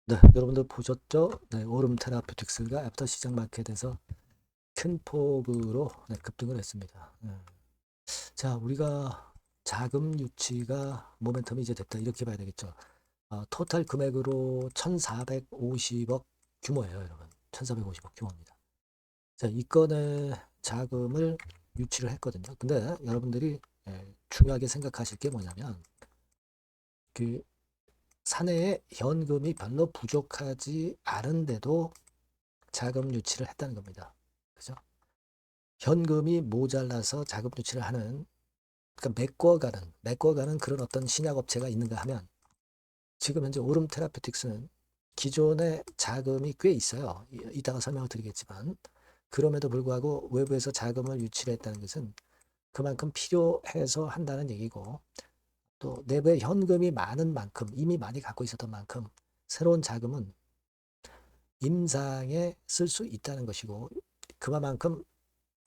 네, 여러분들 보셨죠? 네, 오름 테라피틱스가 애프터 시장 마켓에서 큰 폭으로 급등을 했습니다. 자, 우리가 자금 유치가 모멘텀이 이제 됐다 이렇게 봐야 되겠죠. 토탈 금액으로 1,450억 규모예요, 여러분. 1,450억 규모입니다. 자, 이 건의 자금을 유치를 했거든요. 근데 여러분들이 중요하게 생각하실 게 뭐냐면 그 사내에 현금이 별로 부족하지 않은데도 자금 유치를 했다는 겁니다. 그죠? 현금이 모자라서 자금 유치를 하는, 그러니까 메꿔가는 그런 어떤 신약업체가 있는가 하면 지금 현재 오름 테라피틱스는 기존에 자금이 꽤 있어요. 이따가 설명을 드리겠지만 그럼에도 불구하고 외부에서 자금을 유치를 했다는 것은 그만큼 필요해서 한다는 얘기고, 또 내부에 현금이 많은 만큼, 이미 많이 갖고 있었던 만큼 새로운 자금은 임상에 쓸 수 있다는 것이고, 그만큼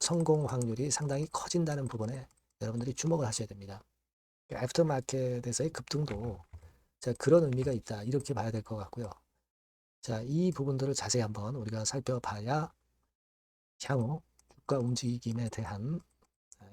성공 확률이 상당히 커진다는 부분에 여러분들이 주목을 하셔야 됩니다. 애프터마켓에서의 급등도 자, 그런 의미가 있다 이렇게 봐야 될 것 같고요. 자, 이 부분들을 자세히 한번 우리가 살펴봐야 향후 주가 움직임에 대한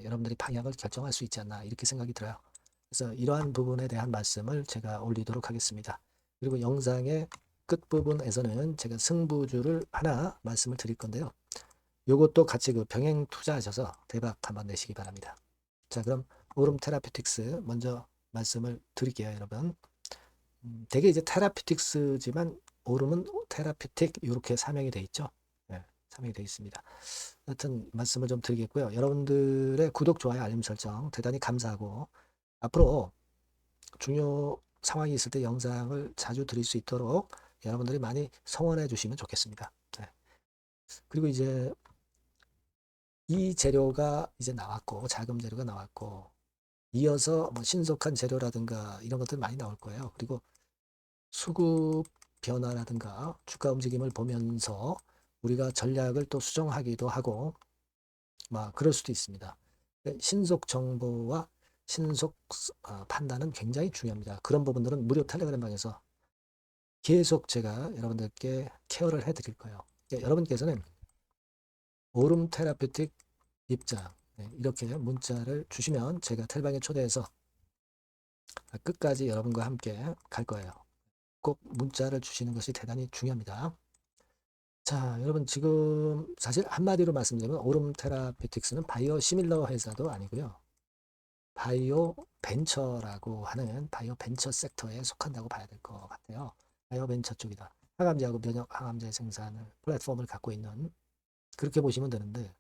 여러분들이 방향을 결정할 수 있지 않나 이렇게 생각이 들어요. 그래서 이러한 부분에 대한 말씀을 제가 올리도록 하겠습니다. 그리고 영상의 끝부분에서는 제가 승부주를 하나 말씀을 드릴 건데요. 요것도 같이 그 병행 투자하셔서 대박 한번 내시기 바랍니다. 자, 그럼 오름 테라피틱스 먼저 말씀을 드릴게요, 여러분. 되게 이제 테라피틱스지만 오름은 테라피틱 이렇게 사명이 돼 있죠. 네, 사명이 돼 있습니다. 하여튼 말씀을 좀 드리겠고요. 여러분들의 구독, 좋아요, 알림 설정 대단히 감사하고, 앞으로 중요 상황이 있을 때 영상을 자주 드릴 수 있도록 여러분들이 많이 성원해 주시면 좋겠습니다. 네. 그리고 이제 이 재료가 이제 나왔고, 자금 재료가 나왔고, 이어서 뭐 신속한 재료라든가 이런 것들 많이 나올 거예요. 그리고 수급 변화라든가 주가 움직임을 보면서 우리가 전략을 또 수정하기도 하고 막 그럴 수도 있습니다. 신속 정보와 신속 판단은 굉장히 중요합니다. 그런 부분들은 무료 텔레그램 방에서 계속 제가 여러분들께 케어를 해드릴 거예요. 여러분께서는 오름 테라피틱 입장 이렇게 문자를 주시면 제가 텔방에 초대해서 끝까지 여러분과 함께 갈 거예요. 꼭 문자를 주시는 것이 대단히 중요합니다. 자, 여러분 지금 사실 한마디로 말씀드리면 오름 테라피틱스는 바이오 시밀러 회사도 아니고요. 바이오 벤처라고 하는 바이오 벤처 섹터에 속한다고 봐야 될 것 같아요. 바이오 벤처 쪽이다. 항암제하고 면역 항암제 생산을 플랫폼을 갖고 있는, 그렇게 보시면 되는데,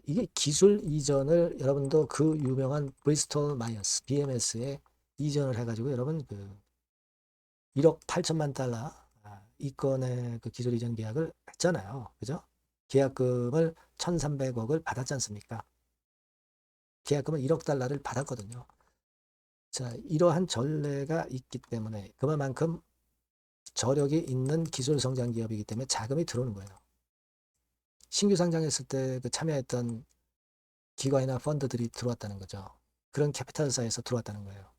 이게 기술 이전을 여러분도 그 유명한 브리스톨 마이어스 BMS에 이전을 해가지고 여러분 그 1억 8천만 달러 이 건의 그 기술 이전 계약을 했잖아요. 그죠? 계약금을 1,300억을 받았지 않습니까? 계약금을 1억 달러를 받았거든요. 자, 이러한 전례가 있기 때문에 그만큼 저력이 있는 기술 성장 기업이기 때문에 자금이 들어오는 거예요. 신규 상장했을 때 그 참여했던 기관이나 펀드들이 들어왔다는 거죠. 그런 캐피탈사에서 들어왔다는 거예요.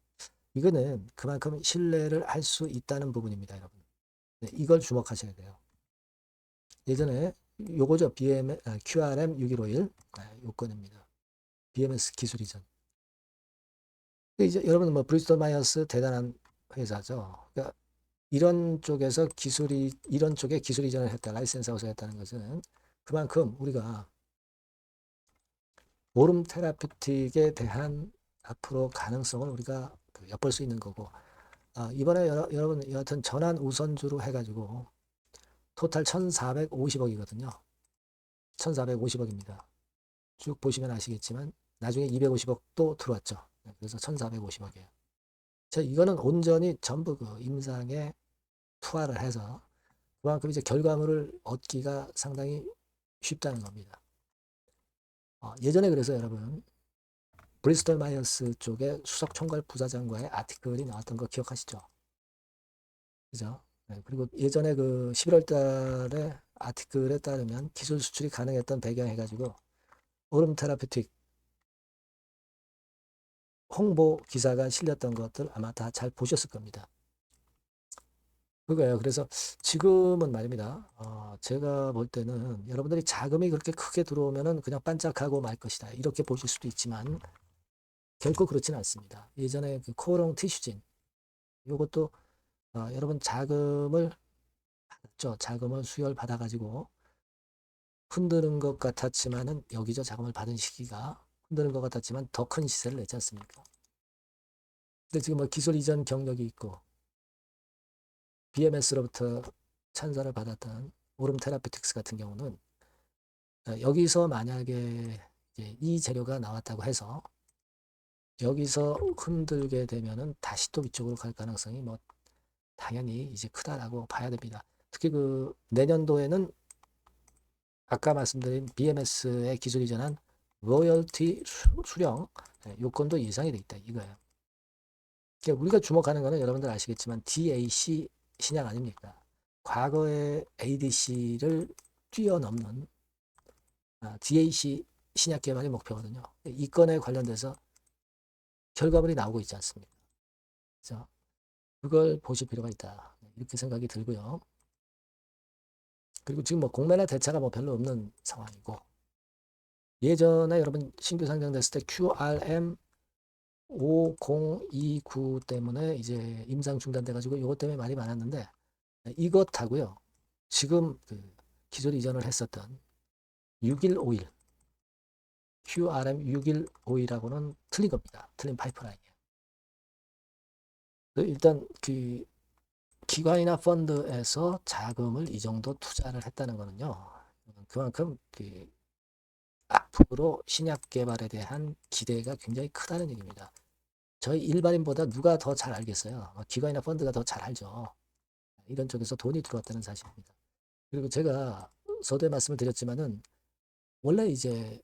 이거는 그만큼 신뢰를 할 수 있다는 부분입니다, 여러분. 네, 이걸 주목하셔야 돼요. 예전에 요거죠. QRM 6151 요건입니다. BMS 기술 이전. 이제 여러분 뭐 브리스톨 마이어스 대단한 회사죠. 그러니까 이런 쪽에 기술 이전을 했다, 라이센스 하우스 했다는 것은 그만큼 우리가 오름 테라피틱에 대한 앞으로 가능성을 우리가 엿볼 수 있는 거고, 이번에 여러분 여하튼 전환 우선주로 해가지고 토탈 1,450억이거든요. 1,450억입니다. 쭉 보시면 아시겠지만 나중에 250억 또 들어왔죠. 그래서 1,450억이에요. 자, 이거는 온전히 전부 그 임상에 투하를 해서 그만큼 이제 결과물을 얻기가 상당히 쉽다는 겁니다. 예전에 그래서 여러분 브리스톨 마이어스 쪽에 수석 총괄 부사장과의 아티클이 나왔던 거 기억하시죠? 그죠? 네, 그리고 예전에 그 11월 달에 아티클에 따르면 기술 수출이 가능했던 배경해가지고 오름 테라피틱 홍보 기사가 실렸던 것들 아마 다 잘 보셨을 겁니다. 그거예요. 그래서 지금은 말입니다. 제가 볼 때는 여러분들이 자금이 그렇게 크게 들어오면은 그냥 반짝하고 말 것이다. 이렇게 보실 수도 있지만 결코 그렇지는 않습니다. 예전에 그 코오롱 티슈진 요것도 여러분 자금을 받았죠. 자금을 수혈 받아가지고 흔드는 것 같았지만은 여기저 자금을 받은 시기가 흔드는 것 같았지만 더 큰 시세를 냈지 않습니까? 근데 지금 뭐 기술 이전 경력이 있고 BMS로부터 찬사를 받았던 오름 테라피틱스 같은 경우는 여기서 만약에 이제 이 재료가 나왔다고 해서 여기서 흔들게 되면은 다시 또 위쪽으로 갈 가능성이 뭐 당연히 이제 크다라고 봐야 됩니다. 특히 그 내년도에는 아까 말씀드린 BMS의 기술 이전한 로열티 수령 요건도 예상이 돼 있다 이거예요. 그러니까 우리가 주목하는 거는 여러분들 아시겠지만 DAC 신약 아닙니까? 과거의 ADC를 뛰어넘는 DAC 신약 개발이 목표거든요. 이 건에 관련돼서 결과물이 나오고 있지 않습니까? 그래서 그걸 보실 필요가 있다. 이렇게 생각이 들고요. 그리고 지금 뭐 공매나 대차가 뭐 별로 없는 상황이고 예전에 여러분 신규 상장됐을 때 QRM 5029 때문에 이제 임상 중단돼가지고 이것 때문에 말이 많았는데 이것하고요. 지금 그 기존 이전을 했었던 6151 QRM 6151하고는 틀린 겁니다. 틀린 파이프라인이에요. 일단 그 기관이나 펀드에서 자금을 이 정도 투자를 했다는 거는요. 그만큼 그 앞으로 신약 개발에 대한 기대가 굉장히 크다는 얘기입니다. 저희 일반인보다 누가 더 잘 알겠어요. 기관이나 펀드가 더 잘 알죠. 이런 쪽에서 돈이 들어왔다는 사실입니다. 그리고 제가 서두에 말씀을 드렸지만은 원래 이제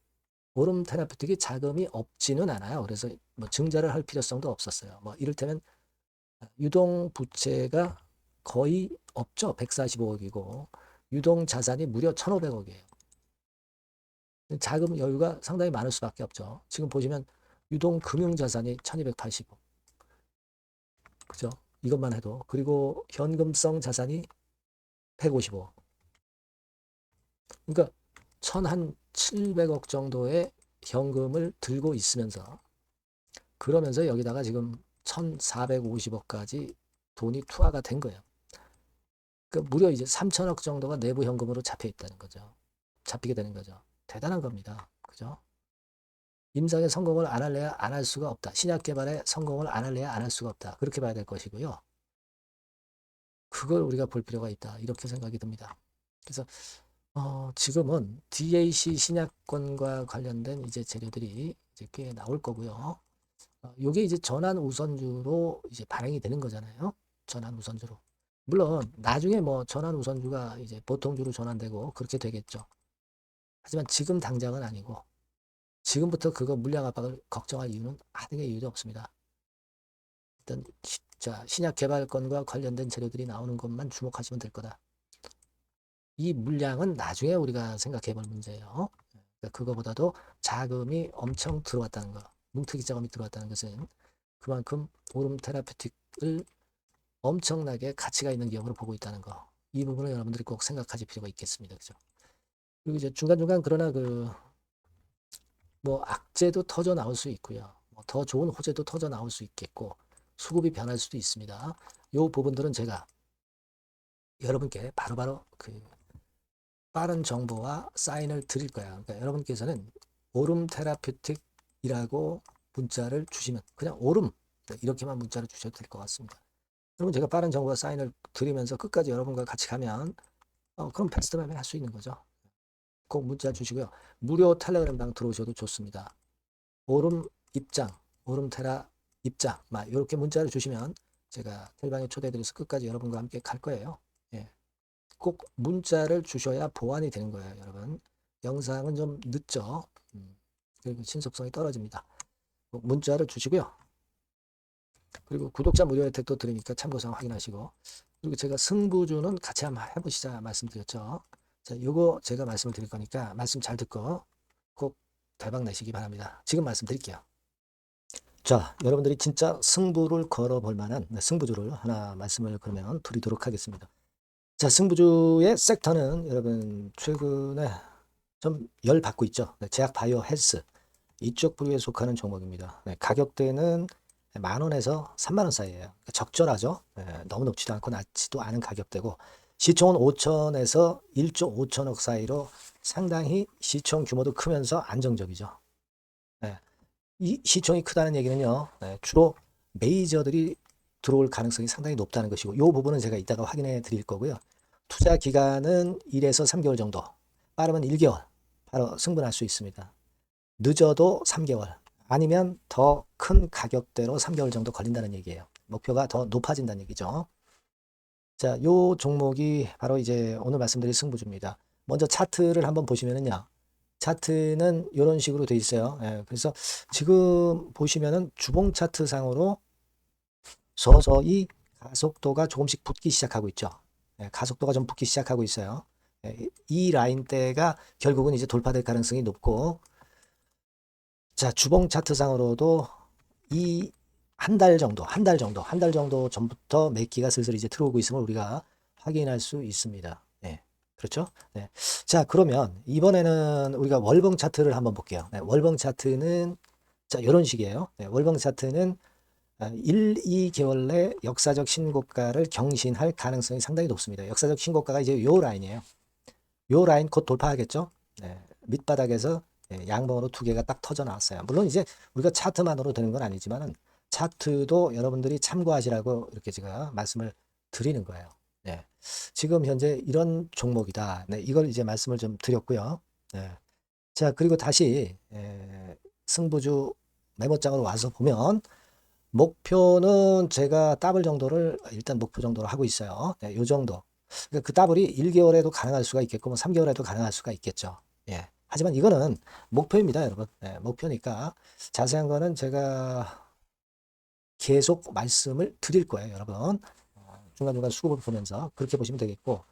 오름 테라피틱이 자금이 없지는 않아요. 그래서 뭐 증자를 할 필요성도 없었어요. 뭐 이를테면 유동 부채가 거의 없죠. 145억이고 유동 자산이 무려 1,500억이에요. 자금 여유가 상당히 많을 수밖에 없죠. 지금 보시면 유동 금융 자산이 1,280억. 그죠? 이것만 해도. 그리고 현금성 자산이 155억. 그러니까 1,700억 정도의 현금을 들고 있으면서 그러면서 여기다가 지금 1,450억까지 돈이 투하가 된 거예요. 그러니까 무려 이제 3천억 정도가 내부 현금으로 잡혀 있다는 거죠. 잡히게 되는 거죠. 대단한 겁니다. 그죠? 임상의 성공을 안 할래야 안 할 수가 없다. 신약 개발에 성공을 안 할래야 안 할 수가 없다. 그렇게 봐야 될 것이고요. 그걸 우리가 볼 필요가 있다. 이렇게 생각이 듭니다. 그래서 지금은 DAC 신약권과 관련된 이제 재료들이 이제 꽤 나올 거고요. 요게 이제 전환 우선주로 이제 발행이 되는 거잖아요. 전환 우선주로. 물론 나중에 뭐 전환 우선주가 이제 보통주로 전환되고 그렇게 되겠죠. 하지만 지금 당장은 아니고 지금부터 그거 물량 압박을 걱정할 이유는 아등의 이유도 없습니다. 일단 신약 개발권과 관련된 재료들이 나오는 것만 주목하시면 될 거다. 이 물량은 나중에 우리가 생각해 볼 문제예요. 그러니까 그거보다도 자금이 엄청 들어왔다는 거, 뭉태기 자금이 들어왔다는 것은 그만큼 오름 테라피틱을 엄청나게 가치가 있는 기업으로 보고 있다는 거. 이 부분을 여러분들이 꼭 생각하실 필요가 있겠습니다. 그죠? 그리고 이제 중간중간 그러나 그 뭐 악재도 터져 나올 수 있고요. 뭐더 좋은 호재도 터져 나올 수 있겠고 수급이 변할 수도 있습니다. 이 부분들은 제가 여러분께 바로바로 그 빠른 정보와 사인을 드릴 거예요. 그러니까 여러분께서는 오름 테라피틱이라고 문자를 주시면 그냥 오름 이렇게만 문자를 주셔도 될 것 같습니다. 그러면 제가 빠른 정보와 사인을 드리면서 끝까지 여러분과 같이 가면 그럼 패스트맵에 할 수 있는 거죠. 꼭 문자 주시고요. 무료 텔레그램방 들어오셔도 좋습니다. 오름 입장, 오름 테라 입장, 막 이렇게 문자를 주시면 제가 텔방에 초대드려서 끝까지 여러분과 함께 갈 거예요. 예. 꼭 문자를 주셔야 보완이 되는 거예요, 여러분. 영상은 좀 늦죠. 그리고 신속성이 떨어집니다. 꼭 문자를 주시고요. 그리고 구독자 무료 혜택도 드리니까 참고사항 확인하시고 그리고 제가 승부주는 같이 한번 해보시자 말씀드렸죠. 자, 요거 제가 말씀을 드릴 거니까 말씀 잘 듣고 꼭 대박 내시기 바랍니다. 지금 말씀드릴게요. 자, 여러분들이 진짜 승부를 걸어볼 만한 승부주를 하나 말씀을 그러면 드리도록 하겠습니다. 자, 승부주의 섹터는 여러분 최근에 좀 열 받고 있죠. 제약 바이오 헬스 이쪽 부류에 속하는 종목입니다. 가격대는 10,000원에서 30,000원 사이에요. 그러니까 적절하죠. 너무 높지도 않고 낮지도 않은 가격대고 시총은 5천에서 1조 5천억 사이로 상당히 시총 규모도 크면서 안정적이죠. 이 시총이 크다는 얘기는요, 주로 메이저들이 들어올 가능성이 상당히 높다는 것이고, 이 부분은 제가 이따가 확인해 드릴 거고요. 투자 기간은 1에서 3개월 정도, 빠르면 1개월, 바로 승부할 수 있습니다. 늦어도 3개월, 아니면 더 큰 가격대로 3개월 정도 걸린다는 얘기예요. 목표가 더 높아진다는 얘기죠. 자, 요 종목이 바로 이제 오늘 말씀드릴 승부주입니다. 먼저 차트를 한번 보시면은요. 차트는 이런 식으로 돼 있어요. 그래서 지금 보시면은 주봉 차트 상으로 서서히 가속도가 조금씩 붙기 시작하고 있죠. 가속도가 좀 붙기 시작하고 있어요. 이 라인대가 결국은 이제 돌파될 가능성이 높고, 자, 주봉 차트 상으로도 이 한 달 정도 전부터 매기가 슬슬 이제 들어오고 있음을 우리가 확인할 수 있습니다. 그렇죠? 자, 그러면 이번에는 우리가 월봉 차트를 한번 볼게요. 월봉 차트는 자, 이런 식이에요. 월봉 차트는 1, 2개월 내 역사적 신고가를 경신할 가능성이 상당히 높습니다. 역사적 신고가가 이제 요 라인이에요. 요 라인 곧 돌파하겠죠? 밑바닥에서 양봉으로 두 개가 딱 터져 나왔어요. 물론 이제 우리가 차트만으로 되는 건 아니지만은 차트도 여러분들이 참고하시라고 이렇게 제가 말씀을 드리는 거예요. 지금 현재 이런 종목이다. 이걸 이제 말씀을 좀 드렸고요. 자, 그리고 다시 승부주 메모장으로 와서 보면 목표는 제가 더블 정도를 일단 목표 정도로 하고 있어요. 요 정도. 그러니까 그 더블이 1개월에도 가능할 수가 있겠고 뭐 3개월에도 가능할 수가 있겠죠. 하지만 이거는 목표입니다, 여러분. 목표니까 자세한 거는 제가 계속 말씀을 드릴 거예요, 여러분. 중간중간 수급을 보면서 그렇게 보시면 되겠고,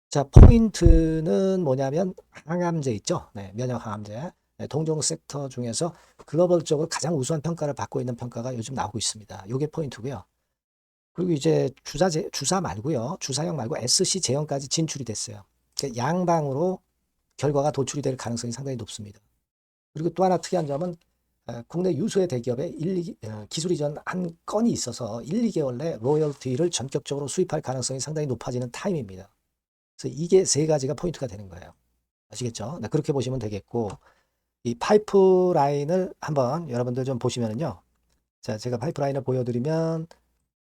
자, 포인트는 뭐냐면 항암제 있죠. 면역 항암제. 동종 섹터 중에서 글로벌적으로 가장 우수한 평가를 받고 있는 평가가 요즘 나오고 있습니다. 요게 포인트고요. 그리고 이제 주사 말고요. 주사형 말고 SC 제형까지 진출이 됐어요. 그러니까 양방으로 결과가 도출이 될 가능성이 상당히 높습니다. 그리고 또 하나 특이한 점은 국내 유수의 대기업에 기술 이전 한 건이 있어서 1, 2개월 내 로열티를 전격적으로 수입할 가능성이 상당히 높아지는 타임입니다. 그래서 이게 세 가지가 포인트가 되는 거예요. 아시겠죠? 그렇게 보시면 되겠고, 이 파이프라인을 한번 여러분들 좀 보시면은요. 자, 제가 파이프라인을 보여드리면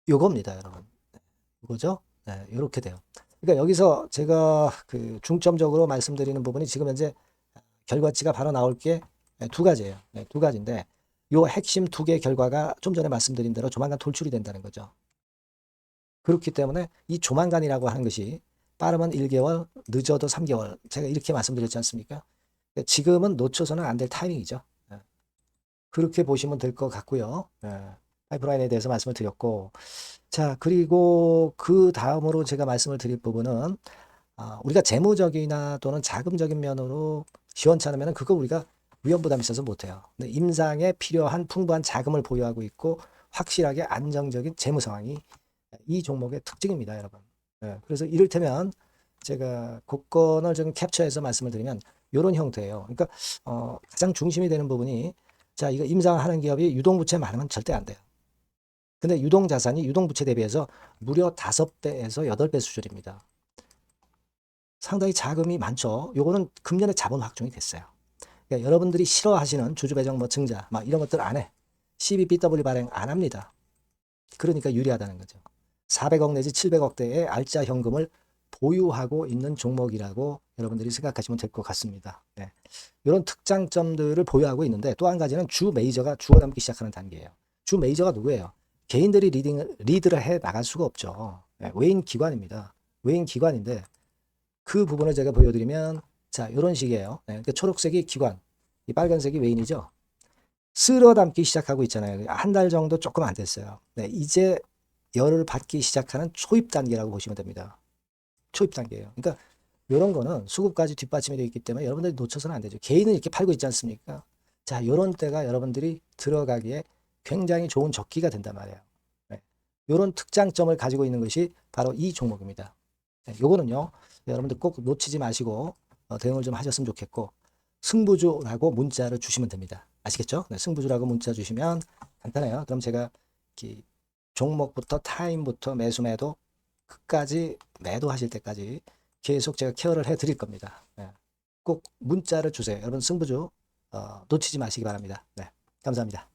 요겁니다, 여러분. 이거죠? 이렇게 돼요. 그러니까 여기서 제가 그 중점적으로 말씀드리는 부분이 지금 현재 결과치가 바로 나올 게 두 가지예요. 두 가지인데 요 핵심 두 개 결과가 좀 전에 말씀드린 대로 조만간 돌출이 된다는 거죠. 그렇기 때문에 이 조만간이라고 하는 것이 빠르면 1개월, 늦어도 3개월. 제가 이렇게 말씀드렸지 않습니까? 지금은 놓쳐서는 안 될 타이밍이죠. 그렇게 보시면 될 것 같고요. 파이프라인에 대해서 말씀을 드렸고, 자, 그리고 그 다음으로 제가 말씀을 드릴 부분은 우리가 재무적이나 또는 자금적인 면으로 시원찮으면 그거 우리가 위험부담이 있어서 못해요. 근데 임상에 필요한 풍부한 자금을 보유하고 있고 확실하게 안정적인 재무 상황이 이 종목의 특징입니다, 여러분. 그래서 이를테면 제가 곡선을 좀 캡처해서 말씀을 드리면 이런 형태예요. 그러니까 가장 중심이 되는 부분이 자, 이거 임상하는 기업이 유동부채 많으면 절대 안 돼요. 근데 유동자산이 유동부채 대비해서 무려 5배에서 8배 수준입니다. 상당히 자금이 많죠. 요거는 금년에 자본 확정이 됐어요. 그러니까 여러분들이 싫어하시는 주주배정 뭐 증자 막 이런 것들 안 해. 12BW 발행 안 합니다. 그러니까 유리하다는 거죠. 400억 내지 700억대의 알짜 현금을 보유하고 있는 종목이라고 여러분들이 생각하시면 될 것 같습니다. 이런 특장점들을 보유하고 있는데 또 한 가지는 주 메이저가 주워담기 시작하는 단계예요. 주 메이저가 누구예요? 개인들이 리드를 해 나갈 수가 없죠. 외인 기관입니다. 외인 기관인데 그 부분을 제가 보여드리면 자, 이런 식이에요. 그러니까 초록색이 기관, 이 빨간색이 외인이죠. 쓸어 담기 시작하고 있잖아요. 한 달 정도 조금 안 됐어요. 이제 열을 받기 시작하는 초입 단계라고 보시면 됩니다. 초입 단계예요. 그러니까 이런 거는 수급까지 뒷받침이 되어 있기 때문에 여러분들이 놓쳐서는 안 되죠. 개인은 이렇게 팔고 있지 않습니까? 자, 이런 때가 여러분들이 들어가기에 굉장히 좋은 적기가 된단 말이에요. 네. 이런 특장점을 가지고 있는 것이 바로 이 종목입니다. 네. 요거는요, 여러분들 꼭 놓치지 마시고 대응을 좀 하셨으면 좋겠고, 승부주라고 문자를 주시면 됩니다. 아시겠죠? 네, 승부주라고 문자 주시면 간단해요. 그럼 제가 종목부터 타임부터 매수 매도 끝까지 매도하실 때까지 계속 제가 케어를 해 드릴 겁니다. 네. 꼭 문자를 주세요. 여러분 승부주 놓치지 마시기 바랍니다. 네, 감사합니다.